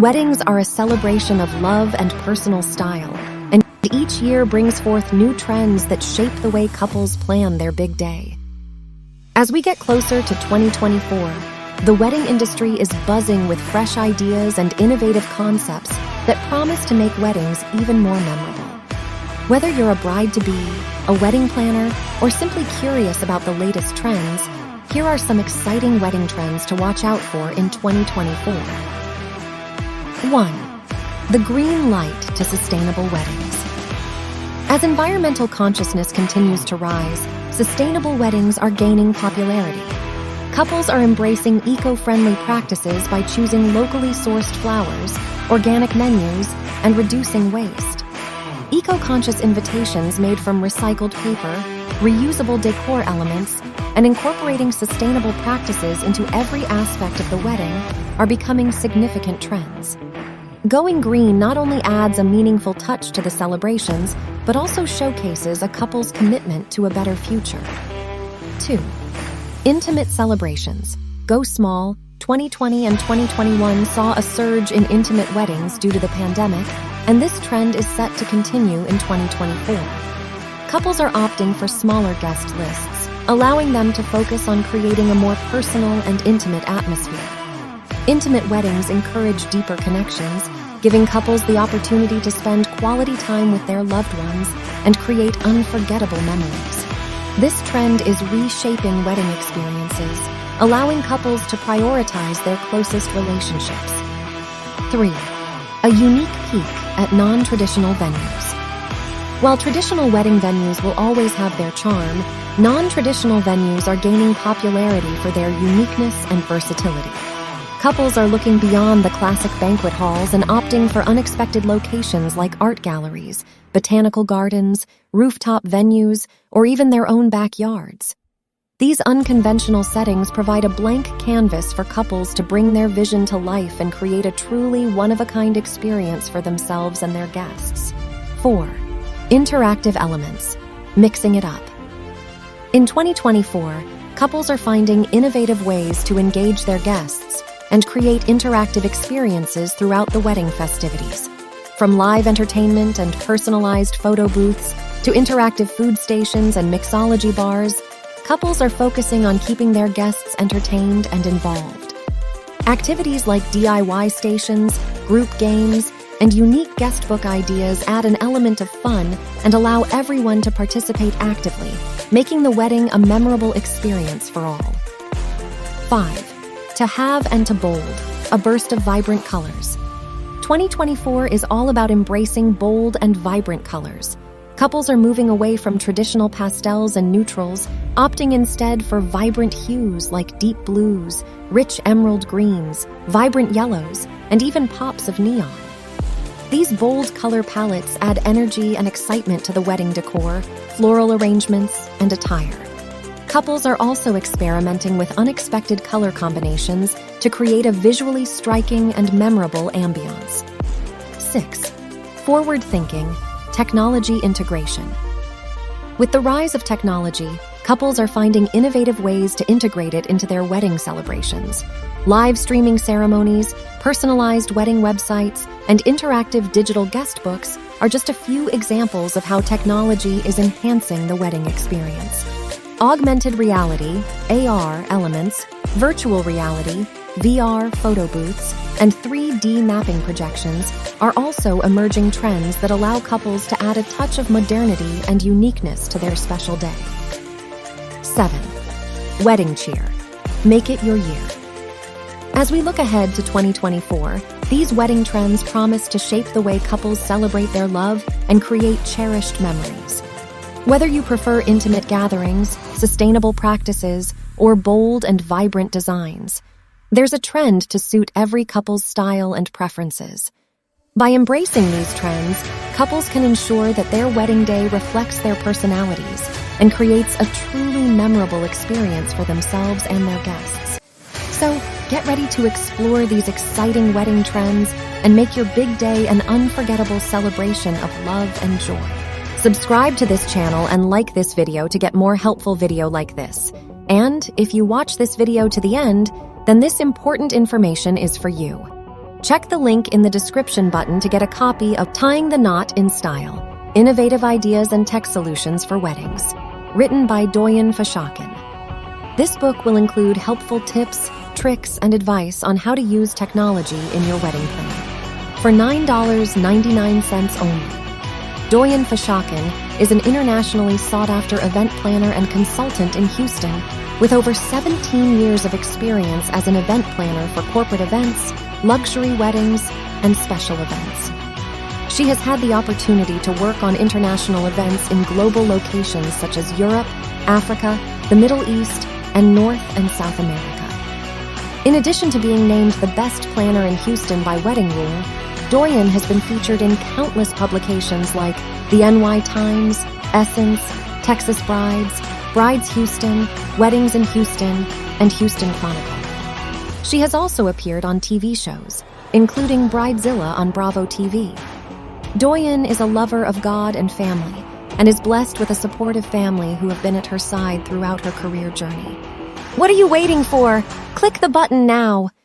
Weddings are a celebration of love and personal style, and each year brings forth new trends that shape the way couples plan their big day. As we get closer to 2024, the wedding industry is buzzing with fresh ideas and innovative concepts that promise to make weddings even more memorable. Whether you're a bride-to-be, a wedding planner, or simply curious about the latest trends, here are some exciting wedding trends to watch out for in 2024. 1. The green light to sustainable weddings. As environmental consciousness continues to rise, sustainable weddings are gaining popularity. Couples are embracing eco-friendly practices by choosing locally sourced flowers, organic menus, and reducing waste. Eco-conscious invitations made from recycled paper, reusable decor elements, and incorporating sustainable practices into every aspect of the wedding are becoming significant trends. Going green not only adds a meaningful touch to the celebrations, but also showcases a couple's commitment to a better future. 2. Intimate celebrations. Go small. 2020 and 2021 saw a surge in intimate weddings due to the pandemic, and this trend is set to continue in 2024. Couples are opting for smaller guest lists, allowing them to focus on creating a more personal and intimate atmosphere. Intimate weddings encourage deeper connections, giving couples the opportunity to spend quality time with their loved ones and create unforgettable memories. This trend is reshaping wedding experiences, allowing couples to prioritize their closest relationships. 3. A unique peek at non-traditional venues. While traditional wedding venues will always have their charm, non-traditional venues are gaining popularity for their uniqueness and versatility. Couples are looking beyond the classic banquet halls and opting for unexpected locations like art galleries, botanical gardens, rooftop venues, or even their own backyards. These unconventional settings provide a blank canvas for couples to bring their vision to life and create a truly one-of-a-kind experience for themselves and their guests. 4. Interactive elements. Mixing it up. In 2024, couples are finding innovative ways to engage their guests and create interactive experiences throughout the wedding festivities. From live entertainment and personalized photo booths to interactive food stations and mixology bars, couples are focusing on keeping their guests entertained and involved. Activities like DIY stations, group games, and unique guestbook ideas add an element of fun and allow everyone to participate actively, making the wedding a memorable experience for all. 5. To have and to bold, a burst of vibrant colors. 2024 is all about embracing bold and vibrant colors. Couples are moving away from traditional pastels and neutrals, opting instead for vibrant hues like deep blues, rich emerald greens, vibrant yellows, and even pops of neon. These bold color palettes add energy and excitement to the wedding decor, floral arrangements, and attire. Couples are also experimenting with unexpected color combinations to create a visually striking and memorable ambiance. 6. Forward-thinking, technology integration. With the rise of technology, couples are finding innovative ways to integrate it into their wedding celebrations. Live streaming ceremonies, personalized wedding websites, and interactive digital guest books are just a few examples of how technology is enhancing the wedding experience. Augmented reality, AR elements, virtual reality, VR photo booths, and 3D mapping projections are also emerging trends that allow couples to add a touch of modernity and uniqueness to their special day. 7. Wedding cheer. Make it your year. As we look ahead to 2024, these wedding trends promise to shape the way couples celebrate their love and create cherished memories. Whether you prefer intimate gatherings, sustainable practices, or bold and vibrant designs, there's a trend to suit every couple's style and preferences. By embracing these trends, couples can ensure that their wedding day reflects their personalities and creates a truly memorable experience for themselves and their guests. So, get ready to explore these exciting wedding trends and make your big day an unforgettable celebration of love and joy. Subscribe to this channel and like this video to get more helpful video like this. And if you watch this video to the end, then this important information is for you. Check the link in the description button to get a copy of Tying the Knot in Style: Innovative Ideas and Tech Solutions for Weddings, written by Doyen Fashakin. This book will include helpful tips, tricks, and advice on how to use technology in your wedding plan. For $9.99 only. Doyen Fashakin is an internationally sought-after event planner and consultant in Houston with over 17 years of experience as an event planner for corporate events, luxury weddings, and special events. She has had the opportunity to work on international events in global locations such as Europe, Africa, the Middle East, and North and South America. In addition to being named the best planner in Houston by Wedding Rule, Doyen has been featured in countless publications like the NY Times, Essence, Texas Brides, Brides Houston, Weddings in Houston, and Houston Chronicle. She has also appeared on TV shows, including Bridezilla on Bravo TV. Doyen is a lover of God and family, and is blessed with a supportive family who have been at her side throughout her career journey. What are you waiting for? Click the button now.